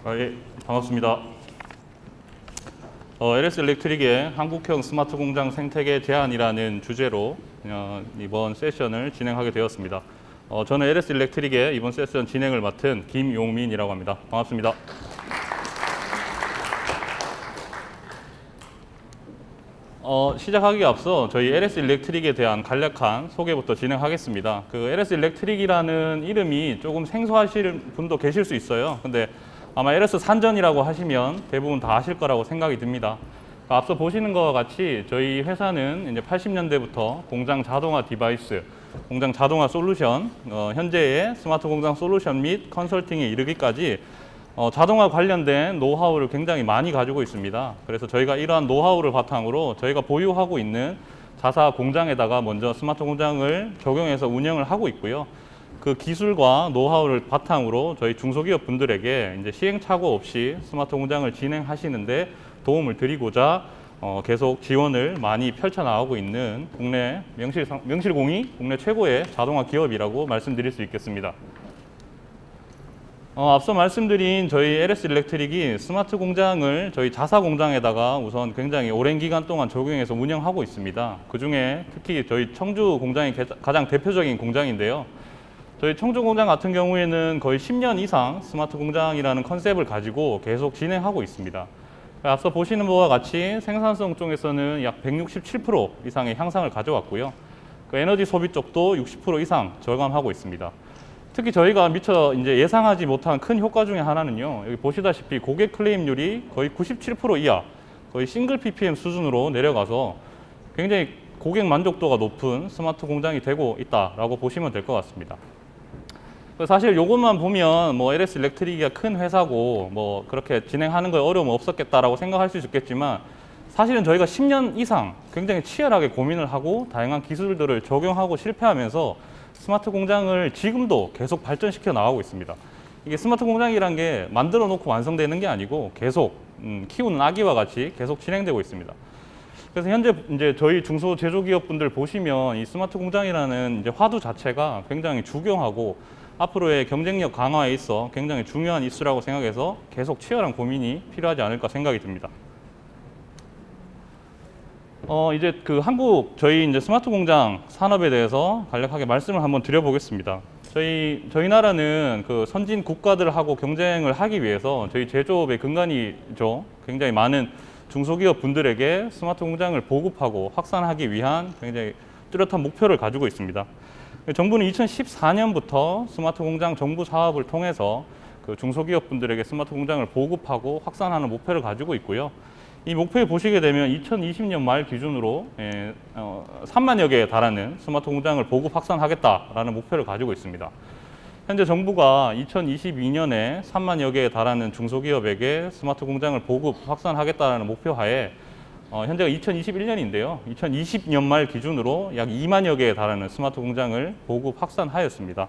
예, 반갑습니다. LS 일렉트릭의 한국형 스마트 공장 생태계 제안이라는 주제로 이번 세션을 진행하게 되었습니다. 저는 LS 일렉트릭의 이번 세션 진행을 맡은 김용민이라고 합니다. 반갑습니다. 시작하기에 앞서 저희 LS 일렉트릭에 대한 간략한 소개부터 진행하겠습니다. 그 LS 일렉트릭이라는 이름이 조금 생소하실 분도 계실 수 있어요. 근데 아마 LS 산전이라고 하시면 대부분 다 아실 거라고 생각이 듭니다. 앞서 보시는 것과 같이 저희 회사는 이제 80년대부터 공장 자동화 디바이스, 공장 자동화 솔루션, 현재의 스마트 공장 솔루션 및 컨설팅에 이르기까지 자동화 관련된 노하우를 굉장히 많이 가지고 있습니다. 그래서 저희가 이러한 노하우를 바탕으로 저희가 보유하고 있는 자사 공장에다가 먼저 스마트 공장을 적용해서 운영을 하고 있고요. 그 기술과 노하우를 바탕으로 저희 중소기업 분들에게 이제 시행착오 없이 스마트 공장을 진행하시는데 도움을 드리고자 계속 지원을 많이 펼쳐나가고 있는 국내 명실공히 국내 최고의 자동화 기업이라고 말씀드릴 수 있겠습니다. 앞서 말씀드린 저희 LS 일렉트릭이 스마트 공장을 저희 자사 공장에다가 우선 굉장히 오랜 기간 동안 적용해서 운영하고 있습니다. 그 중에 특히 저희 청주 공장이 가장 대표적인 공장인데요. 저희 청주 공장 같은 경우에는 거의 10년 이상 스마트 공장이라는 컨셉을 가지고 계속 진행하고 있습니다. 앞서 보시는 바와 같이 생산성 쪽에서는 약 167% 이상의 향상을 가져왔고요. 그 에너지 소비 쪽도 60% 이상 절감하고 있습니다. 특히 저희가 미처 이제 예상하지 못한 큰 효과 중에 하나는요. 여기 보시다시피 고객 클레임률이 거의 97% 이하, 거의 싱글 ppm 수준으로 내려가서 굉장히 고객 만족도가 높은 스마트 공장이 되고 있다라고 보시면 될 것 같습니다. 사실 이것만 보면 뭐 LS 일렉트릭이 큰 회사고 뭐 그렇게 진행하는 거에 어려움은 없었겠다라고 생각할 수 있겠지만 사실은 저희가 10년 이상 굉장히 치열하게 고민을 하고 다양한 기술들을 적용하고 실패하면서 스마트 공장을 지금도 계속 발전시켜 나가고 있습니다. 이게 스마트 공장이란 게 만들어 놓고 완성되는 게 아니고 계속 키우는 아기와 같이 계속 진행되고 있습니다. 그래서 현재 이제 저희 중소 제조기업분들 보시면 이 스마트 공장이라는 이제 화두 자체가 굉장히 중요하고 앞으로의 경쟁력 강화에 있어 굉장히 중요한 이슈라고 생각해서 계속 치열한 고민이 필요하지 않을까 생각이 듭니다. 이제 저희 이제 스마트 공장 산업에 대해서 간략하게 말씀을 한번 드려보겠습니다. 저희 나라는 그 선진 국가들하고 경쟁을 하기 위해서 저희 제조업의 근간이죠. 굉장히 많은 중소기업 분들에게 스마트 공장을 보급하고 확산하기 위한 굉장히 뚜렷한 목표를 가지고 있습니다. 정부는 2014년부터 스마트 공장 정부 사업을 통해서 그 중소기업 분들에게 스마트 공장을 보급하고 확산하는 목표를 가지고 있고요. 이 목표에 보시게 되면 2020년 말 기준으로 3만여 개에 달하는 스마트 공장을 보급 확산하겠다라는 목표를 가지고 있습니다. 현재 정부가 2022년에 3만여 개에 달하는 중소기업에게 스마트 공장을 보급 확산하겠다는 목표 하에 현재가 2021년인데요. 2020년 말 기준으로 약 2만여 개에 달하는 스마트 공장을 보급 확산하였습니다.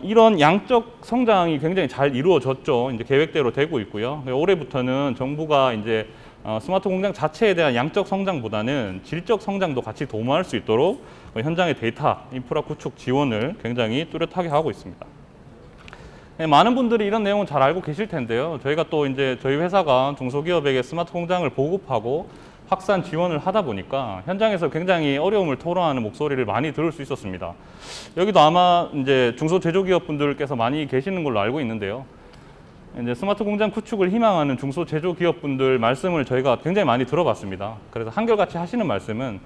이런 양적 성장이 굉장히 잘 이루어졌죠. 이제 계획대로 되고 있고요. 올해부터는 정부가 이제 스마트 공장 자체에 대한 양적 성장보다는 질적 성장도 같이 도모할 수 있도록 현장의 데이터 인프라 구축 지원을 굉장히 뚜렷하게 하고 있습니다. 많은 분들이 이런 내용은 잘 알고 계실 텐데요. 저희가 또 이제 저희 회사가 중소기업에게 스마트 공장을 보급하고 확산 지원을 하다 보니까 현장에서 굉장히 어려움을 토로하는 목소리를 많이 들을 수 있었습니다. 여기도 아마 이제 중소제조기업 분들께서 많이 계시는 걸로 알고 있는데요. 이제 스마트 공장 구축을 희망하는 중소제조기업 분들 말씀을 저희가 굉장히 많이 들어봤습니다. 그래서 한결같이 하시는 말씀은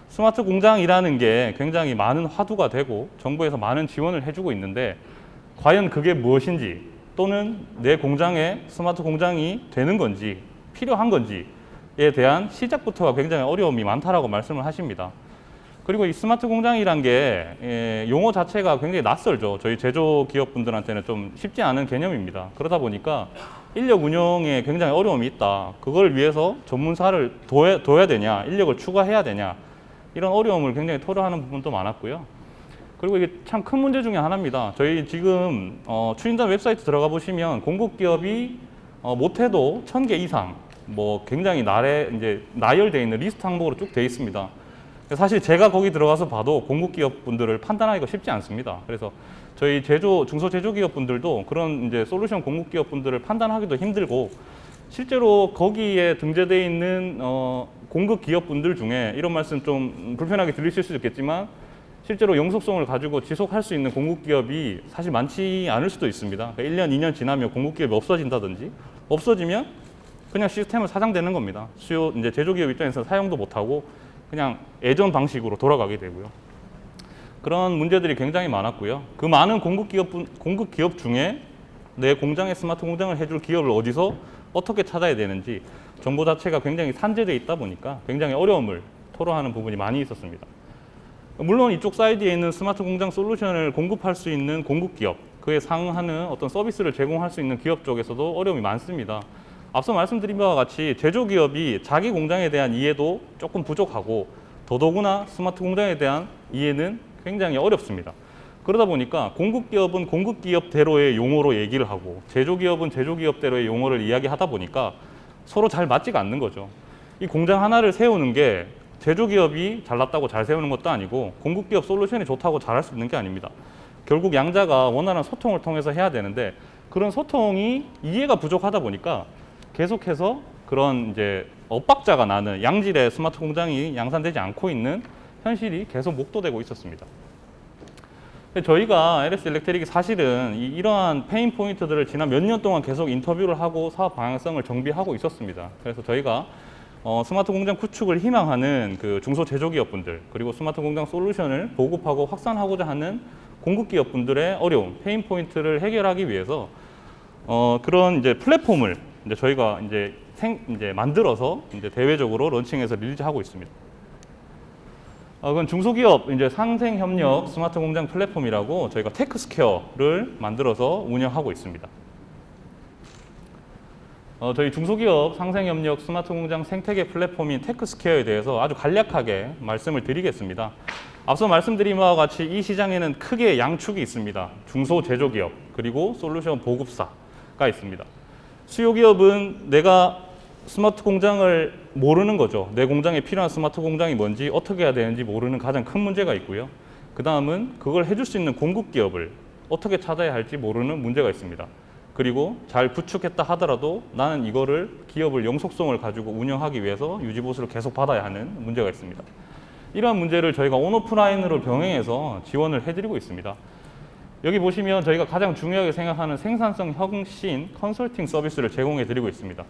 스마트 공장이라는 게 굉장히 많은 화두가 되고 정부에서 많은 지원을 해주고 있는데 과연 그게 무엇인지 또는 내 공장에 스마트 공장이 되는 건지 필요한 건지에 대한 시작부터가 굉장히 어려움이 많다라고 말씀을 하십니다. 그리고 이 스마트 공장이란 게 용어 자체가 굉장히 낯설죠. 저희 제조기업분들한테는 좀 쉽지 않은 개념입니다. 그러다 보니까 인력 운영에 굉장히 어려움이 있다. 그걸 위해서 전문사를 둬야 되냐, 인력을 추가해야 되냐 이런 어려움을 굉장히 토로하는 부분도 많았고요. 그리고 이게 참 큰 문제 중에 하나입니다. 저희 지금 추진단 웹사이트 들어가 보시면 공급기업이 못해도 1000개 이상 뭐 굉장히 이제 나열되어 있는 리스트 항목으로 쭉 되어 있습니다. 사실 제가 거기 들어가서 봐도 공급 기업 분들을 판단하기가 쉽지 않습니다. 그래서 저희 중소제조기업 분들도 그런 이제 솔루션 공급 기업 분들을 판단하기도 힘들고, 실제로 거기에 등재되어 있는 공급 기업 분들 중에 이런 말씀 좀 불편하게 들리실 수도 있겠지만, 실제로 영속성을 가지고 지속할 수 있는 공급 기업이 사실 많지 않을 수도 있습니다. 그러니까 1년, 2년 지나면 공급 기업이 없어진다든지, 없어지면 그냥 시스템을 사장되는 겁니다. 이제 제조기업 입장에서 사용도 못하고 그냥 예전 방식으로 돌아가게 되고요. 그런 문제들이 굉장히 많았고요. 그 많은 공급 기업 중에 내 공장에 스마트 공장을 해줄 기업을 어디서 어떻게 찾아야 되는지 정보 자체가 굉장히 산재되어 있다 보니까 굉장히 어려움을 토로하는 부분이 많이 있었습니다. 물론 이쪽 사이드에 있는 스마트 공장 솔루션을 공급할 수 있는 공급 기업, 그에 상응하는 어떤 서비스를 제공할 수 있는 기업 쪽에서도 어려움이 많습니다. 앞서 말씀드린 바와 같이 제조기업이 자기 공장에 대한 이해도 조금 부족하고, 더더구나 스마트 공장에 대한 이해는 굉장히 어렵습니다. 그러다 보니까 공급기업은 공급기업대로의 용어로 얘기를 하고, 제조기업은 제조기업대로의 용어를 이야기하다 보니까 서로 잘 맞지가 않는 거죠. 이 공장 하나를 세우는 게 제조기업이 잘났다고 잘 세우는 것도 아니고, 공급기업 솔루션이 좋다고 잘할 수 있는 게 아닙니다. 결국 양자가 원활한 소통을 통해서 해야 되는데, 그런 소통이 이해가 부족하다 보니까 계속해서 그런 이제 엇박자가 나는 양질의 스마트 공장이 양산되지 않고 있는 현실이 계속 목도되고 있었습니다. 저희가 LS 일렉트릭이 사실은 이러한 페인 포인트들을 지난 몇 년 동안 계속 인터뷰를 하고 사업 방향성을 정비하고 있었습니다. 그래서 저희가 스마트 공장 구축을 희망하는 그 중소제조기업분들, 그리고 스마트 공장 솔루션을 보급하고 확산하고자 하는 공급기업분들의 어려움, 페인 포인트를 해결하기 위해서 그런 이제 플랫폼을 이제 저희가 이제 만들어서 이제 대외적으로 런칭해서 릴리즈하고 있습니다. 그건 중소기업 이제 상생 협력 스마트 공장 플랫폼이라고 저희가 테크스퀘어를 만들어서 운영하고 있습니다. 저희 중소기업 상생 협력 스마트 공장 생태계 플랫폼인 테크스퀘어에 대해서 아주 간략하게 말씀을 드리겠습니다. 앞서 말씀드린 바와 같이 이 시장에는 크게 양축이 있습니다. 중소제조기업 그리고 솔루션 보급사가 있습니다. 수요기업은 내가 스마트 공장을 모르는 거죠. 내 공장에 필요한 스마트 공장이 뭔지, 어떻게 해야 되는지 모르는 가장 큰 문제가 있고요. 그 다음은 그걸 해줄 수 있는 공급기업을 어떻게 찾아야 할지 모르는 문제가 있습니다. 그리고 잘 구축했다 하더라도 나는 이거를 기업을 영속성을 가지고 운영하기 위해서 유지보수를 계속 받아야 하는 문제가 있습니다. 이러한 문제를 저희가 온오프라인으로 병행해서 지원을 해드리고 있습니다. 여기 보시면 저희가 가장 중요하게 생각하는 생산성 혁신 컨설팅 서비스를 제공해 드리고 있습니다.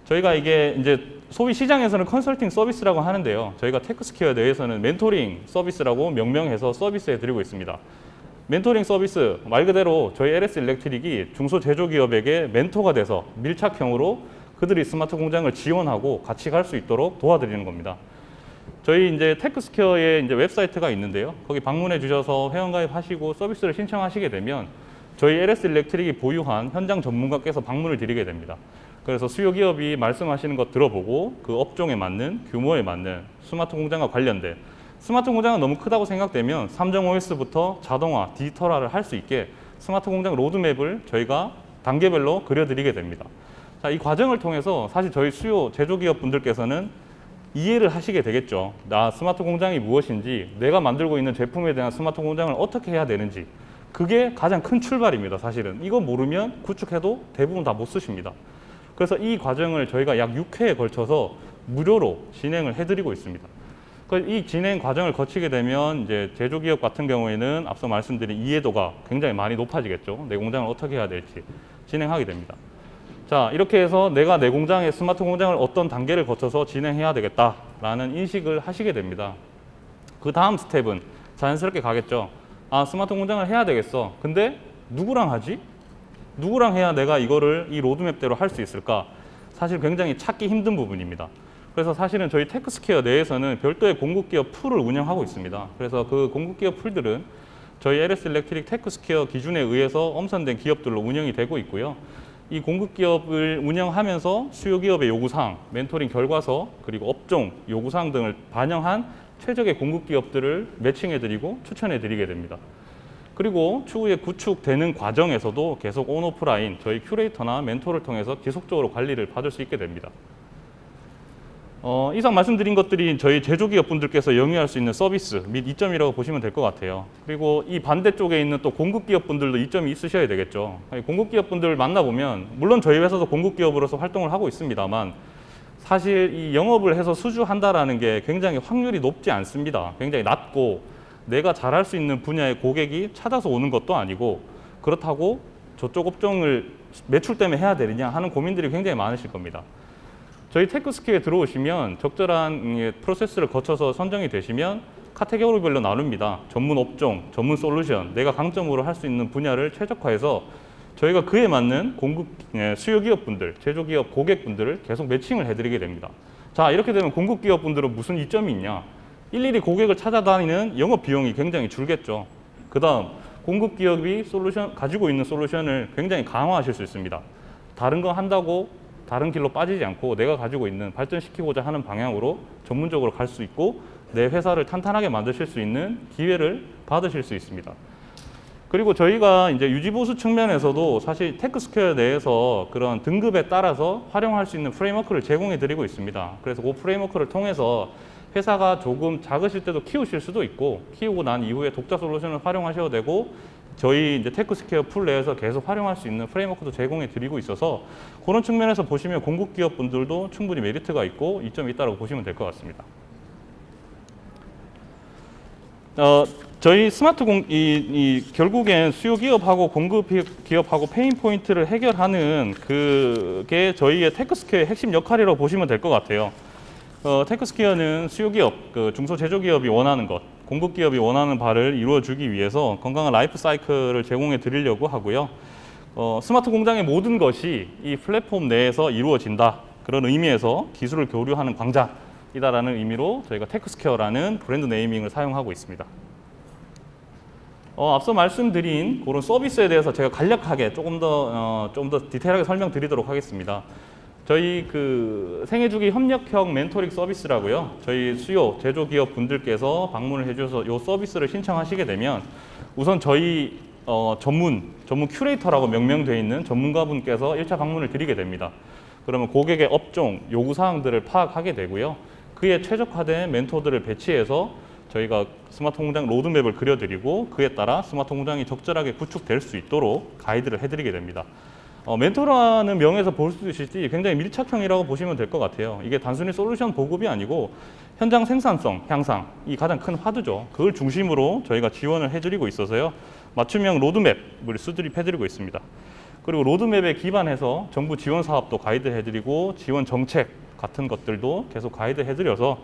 저희가 이게 이제 소위 시장에서는 컨설팅 서비스라고 하는데요. 저희가 테크스퀘어 내에서는 멘토링 서비스라고 명명해서 서비스해 드리고 있습니다. 멘토링 서비스 말 그대로 저희 LS 일렉트릭이 중소제조기업에게 멘토가 돼서 밀착형으로 그들이 스마트 공장을 지원하고 같이 갈 수 있도록 도와드리는 겁니다. 저희 이제 테크스퀘어에 이제 웹사이트가 있는데요. 거기 방문해 주셔서 회원가입하시고 서비스를 신청하시게 되면 저희 LS 일렉트릭이 보유한 현장 전문가께서 방문을 드리게 됩니다. 그래서 수요 기업이 말씀하시는 것 들어보고 그 업종에 맞는 규모에 맞는 스마트 공장과 관련된, 스마트 공장은 너무 크다고 생각되면 3.5S부터 자동화, 디지털화를 할 수 있게 스마트 공장 로드맵을 저희가 단계별로 그려드리게 됩니다. 자, 이 과정을 통해서 사실 저희 수요 제조기업 분들께서는 이해를 하시게 되겠죠. 나 스마트 공장이 무엇인지, 내가 만들고 있는 제품에 대한 스마트 공장을 어떻게 해야 되는지, 그게 가장 큰 출발입니다. 사실은 이거 모르면 구축해도 대부분 다 못 쓰십니다. 그래서 이 과정을 저희가 약 6회에 걸쳐서 무료로 진행을 해드리고 있습니다. 이 진행 과정을 거치게 되면 이제 제조기업 같은 경우에는 앞서 말씀드린 이해도가 굉장히 많이 높아지겠죠. 내 공장을 어떻게 해야 될지 진행하게 됩니다. 자, 이렇게 해서 내가 내 공장에 스마트 공장을 어떤 단계를 거쳐서 진행해야 되겠다라는 인식을 하시게 됩니다. 그 다음 스텝은 자연스럽게 가겠죠. 아, 스마트 공장을 해야 되겠어. 근데 누구랑 하지? 누구랑 해야 내가 이거를 이 로드맵대로 할 수 있을까? 사실 굉장히 찾기 힘든 부분입니다. 그래서 사실은 저희 테크스퀘어 내에서는 별도의 공급기업 풀을 운영하고 있습니다. 그래서 그 공급기업 풀들은 저희 LS 일렉트릭 테크스퀘어 기준에 의해서 엄선된 기업들로 운영이 되고 있고요. 이 공급기업을 운영하면서 수요기업의 요구사항, 멘토링 결과서, 그리고 업종 요구사항 등을 반영한 최적의 공급기업들을 매칭해드리고 추천해드리게 됩니다. 그리고 추후에 구축되는 과정에서도 계속 온오프라인 저희 큐레이터나 멘토를 통해서 지속적으로 관리를 받을 수 있게 됩니다. 이상 말씀드린 것들이 저희 제조기업 분들께서 영위할 수 있는 서비스 및 이점이라고 보시면 될 것 같아요. 그리고 이 반대쪽에 있는 또 공급기업 분들도 이점이 있으셔야 되겠죠. 공급기업 분들을 만나보면 물론 저희 회사도 공급기업으로서 활동을 하고 있습니다만 사실 이 영업을 해서 수주한다라는 게 굉장히 확률이 높지 않습니다. 굉장히 낮고 내가 잘할 수 있는 분야의 고객이 찾아서 오는 것도 아니고 그렇다고 저쪽 업종을 매출 때문에 해야 되느냐 하는 고민들이 굉장히 많으실 겁니다. 저희 테크스퀘어에 들어오시면 적절한 프로세스를 거쳐서 선정이 되시면 카테고리별로 나눕니다. 전문 업종, 전문 솔루션, 내가 강점으로 할 수 있는 분야를 최적화해서 저희가 그에 맞는 수요 기업분들, 제조기업 고객분들을 계속 매칭을 해드리게 됩니다. 자, 이렇게 되면 공급 기업분들은 무슨 이점이 있냐? 일일이 고객을 찾아다니는 영업 비용이 굉장히 줄겠죠. 그 다음 공급 기업이 가지고 있는 솔루션을 굉장히 강화하실 수 있습니다. 다른 거 한다고 다른 길로 빠지지 않고 내가 가지고 있는 발전시키고자 하는 방향으로 전문적으로 갈 수 있고 내 회사를 탄탄하게 만드실 수 있는 기회를 받으실 수 있습니다. 그리고 저희가 이제 유지보수 측면에서도 사실 테크스퀘어 내에서 그런 등급에 따라서 활용할 수 있는 프레임워크를 제공해 드리고 있습니다. 그래서 그 프레임워크를 통해서 회사가 조금 작으실 때도 키우실 수도 있고 키우고 난 이후에 독자 솔루션을 활용하셔도 되고 저희 이제 테크스퀘어 풀 내에서 계속 활용할 수 있는 프레임워크도 제공해 드리고 있어서 그런 측면에서 보시면 공급 기업 분들도 충분히 메리트가 있고 이점이 있다고 보시면 될 것 같습니다. 저희 결국엔 수요 기업하고 공급 기업하고 페인 포인트를 해결하는 그게 저희의 테크스퀘어의 핵심 역할이라고 보시면 될 것 같아요. 테크스퀘어는 수요 기업, 중소 제조 기업이 원하는 것, 공급 기업이 원하는 바를 이루어 주기 위해서 건강한 라이프 사이클을 제공해 드리려고 하고요. 스마트 공장의 모든 것이 이 플랫폼 내에서 이루어진다. 그런 의미에서 기술을 교류하는 광장이다라는 의미로 저희가 테크스퀘어라는 브랜드 네이밍을 사용하고 있습니다. 앞서 말씀드린 그런 서비스에 대해서 제가 간략하게 조금 더 디테일하게 설명드리도록 하겠습니다. 저희 생애주기 협력형 멘토링 서비스라고요. 저희 수요 제조기업 분들께서 방문을 해주셔서 이 서비스를 신청하시게 되면 우선 저희 전문 큐레이터라고 명명되어 있는 전문가분께서 1차 방문을 드리게 됩니다. 그러면 고객의 업종, 요구사항들을 파악하게 되고요. 그에 최적화된 멘토들을 배치해서 저희가 스마트 공장 로드맵을 그려드리고 그에 따라 스마트 공장이 적절하게 구축될 수 있도록 가이드를 해드리게 됩니다. 멘토라는 명에서 볼 수 있을지 굉장히 밀착형이라고 보시면 될 것 같아요. 이게 단순히 솔루션 보급이 아니고 현장 생산성 향상이 가장 큰 화두죠. 그걸 중심으로 저희가 지원을 해드리고 있어서요. 맞춤형 로드맵을 수립해드리고 있습니다. 그리고 로드맵에 기반해서 정부 지원 사업도 가이드해드리고 지원 정책 같은 것들도 계속 가이드해드려서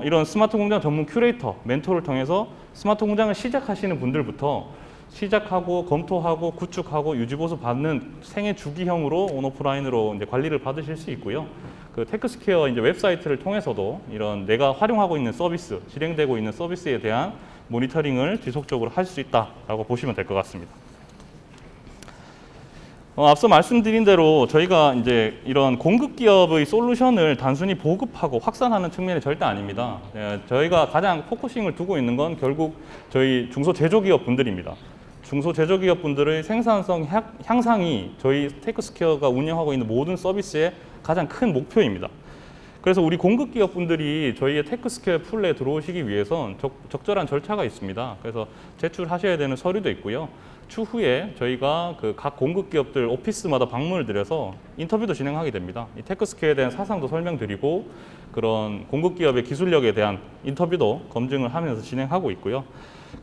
이런 스마트 공장 전문 큐레이터, 멘토를 통해서 스마트 공장을 시작하시는 분들부터 시작하고 검토하고 구축하고 유지보수 받는 생애 주기형으로 온오프라인으로 이제 관리를 받으실 수 있고요. 그 테크스퀘어 이제 웹사이트를 통해서도 이런 내가 활용하고 있는 서비스, 진행되고 있는 서비스에 대한 모니터링을 지속적으로 할 수 있다라고 보시면 될 것 같습니다. 앞서 말씀드린 대로 저희가 이제 이런 공급 기업의 솔루션을 단순히 보급하고 확산하는 측면이 절대 아닙니다. 저희가 가장 포커싱을 두고 있는 건 결국 저희 중소제조기업 분들입니다. 중소제조기업 분들의 생산성 향상이 저희 테크스퀘어가 운영하고 있는 모든 서비스의 가장 큰 목표입니다. 그래서 우리 공급 기업 분들이 저희의 테크스퀘어 풀에 들어오시기 위해선 적절한 절차가 있습니다. 그래서 제출하셔야 되는 서류도 있고요. 추후에 저희가 각 공급 기업들 오피스마다 방문을 드려서 인터뷰도 진행하게 됩니다. 이 테크스퀘어에 대한 사상도 설명드리고 그런 공급 기업의 기술력에 대한 인터뷰도 검증을 하면서 진행하고 있고요.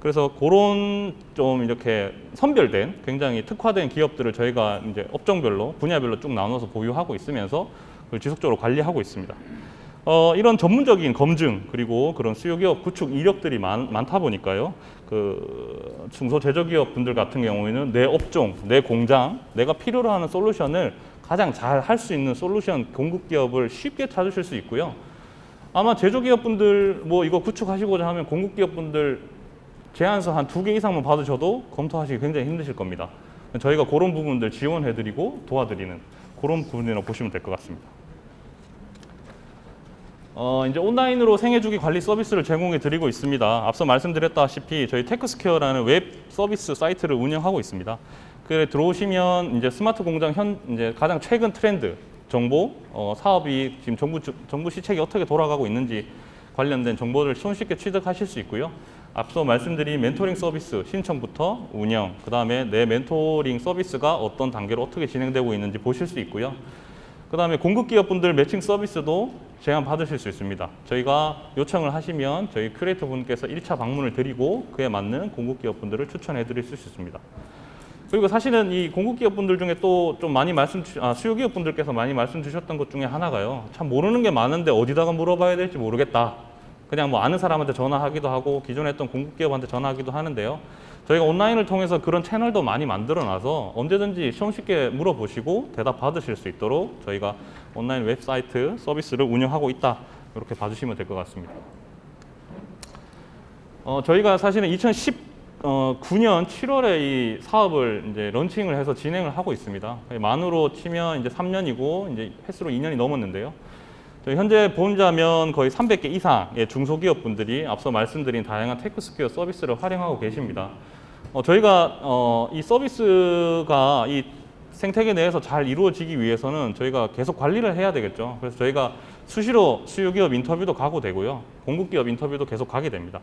그래서 그런 좀 이렇게 선별된 굉장히 특화된 기업들을 저희가 이제 업종별로 분야별로 쭉 나눠서 보유하고 있으면서 그걸 지속적으로 관리하고 있습니다. 이런 전문적인 검증 그리고 그런 수요기업 구축 이력들이 많다 보니까요. 중소제조기업 분들 같은 경우에는 내 업종, 내 공장, 내가 필요로 하는 솔루션을 가장 잘 할 수 있는 솔루션 공급기업을 쉽게 찾으실 수 있고요. 아마 제조기업 분들 이거 구축하시고자 하면 공급기업 분들 제안서 한 2개 이상만 받으셔도 검토하시기 굉장히 힘드실 겁니다. 저희가 그런 부분들 지원해드리고 도와드리는 그런 부분이라고 보시면 될 것 같습니다. 이제 온라인으로 생애주기 관리 서비스를 제공해 드리고 있습니다. 앞서 말씀드렸다시피 저희 테크스퀘어라는 웹 서비스 사이트를 운영하고 있습니다. 들어오시면 이제 스마트 공장 이제 가장 최근 트렌드, 정보, 사업이 지금 정부 시책이 어떻게 돌아가고 있는지 관련된 정보를 손쉽게 취득하실 수 있고요. 앞서 말씀드린 멘토링 서비스 신청부터 운영, 그 다음에 내 멘토링 서비스가 어떤 단계로 어떻게 진행되고 있는지 보실 수 있고요. 그 다음에 공급 기업분들 매칭 서비스도 제안 받으실 수 있습니다. 저희가 요청을 하시면 저희 큐레이터 분께서 1차 방문을 드리고 그에 맞는 공급 기업분들을 추천해 드릴 수 있습니다. 그리고 사실은 이 공급 기업분들 중에 또 좀 많이 수요 기업분들께서 많이 말씀 주셨던 것 중에 하나가요. 참 모르는 게 많은데 어디다가 물어봐야 될지 모르겠다. 그냥 뭐 아는 사람한테 전화하기도 하고 기존에 했던 공급 기업한테 전화하기도 하는데요. 저희가 온라인을 통해서 그런 채널도 많이 만들어놔서 언제든지 쉽게 물어보시고 대답 받으실 수 있도록 저희가 온라인 웹사이트 서비스를 운영하고 있다. 이렇게 봐주시면 될 것 같습니다. 저희가 사실은 2019년 7월에 이 사업을 이제 런칭을 해서 진행을 하고 있습니다. 만으로 치면 이제 3년이고 이제 횟수로 2년이 넘었는데요. 저희 현재 보험자면 거의 300개 이상의 중소기업 분들이 앞서 말씀드린 다양한 테크스퀘어 서비스를 활용하고 계십니다. 저희가 이 서비스가 이 생태계 내에서 잘 이루어지기 위해서는 저희가 계속 관리를 해야 되겠죠. 그래서 저희가 수시로 수요기업 인터뷰도 가고 되고요. 공급기업 인터뷰도 계속 가게 됩니다.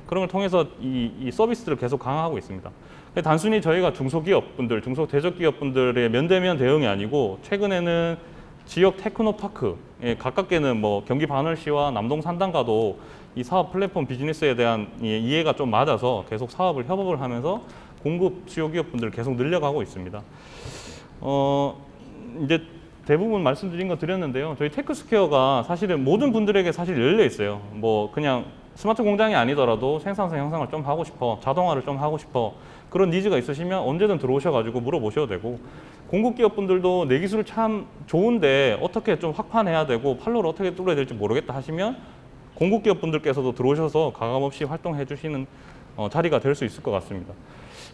그런 걸 통해서 이 서비스를 계속 강화하고 있습니다. 단순히 저희가 중소기업분들, 중소대적기업분들의 면대면 대응이 아니고 최근에는 지역 테크노파크, 가깝게는 뭐 경기 반월시와 남동 산단가도 이 사업 플랫폼 비즈니스에 대한 이해가 좀 맞아서 계속 사업을 협업을 하면서 공급 수요기업분들을 계속 늘려가고 있습니다. 이제 대부분 말씀드린 거 드렸는데요. 저희 테크스퀘어가 사실은 모든 분들에게 사실 열려 있어요. 뭐 그냥 스마트 공장이 아니더라도 생산성 향상을 좀 하고 싶어, 자동화를 좀 하고 싶어, 그런 니즈가 있으시면 언제든 들어오셔가지고 물어보셔도 되고, 공급 기업분들도 내 기술이 참 좋은데 어떻게 좀 확판해야 되고 판로를 어떻게 뚫어야 될지 모르겠다 하시면 공급 기업분들께서도 들어오셔서 가감없이 활동해 주시는 자리가 될 수 있을 것 같습니다.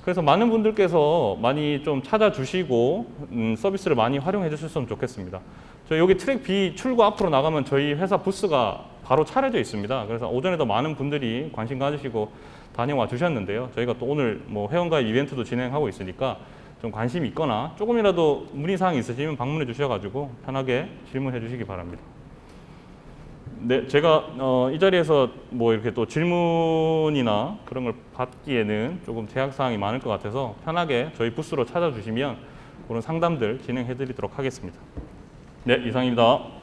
그래서 많은 분들께서 많이 좀 찾아주시고 서비스를 많이 활용해 주셨으면 좋겠습니다. 저희 여기 트랙 B 출구 앞으로 나가면 저희 회사 부스가 바로 차려져 있습니다. 그래서 오전에도 많은 분들이 관심 가지시고 다녀와 주셨는데요. 저희가 또 오늘 뭐 회원가입 이벤트도 진행하고 있으니까 좀 관심이 있거나 조금이라도 문의사항이 있으시면 방문해 주셔가지고 편하게 질문해 주시기 바랍니다. 네, 제가 이 자리에서 뭐 이렇게 또 질문이나 그런 걸 받기에는 조금 제약사항이 많을 것 같아서 편하게 저희 부스로 찾아주시면 그런 상담들 진행해 드리도록 하겠습니다. 네, 이상입니다.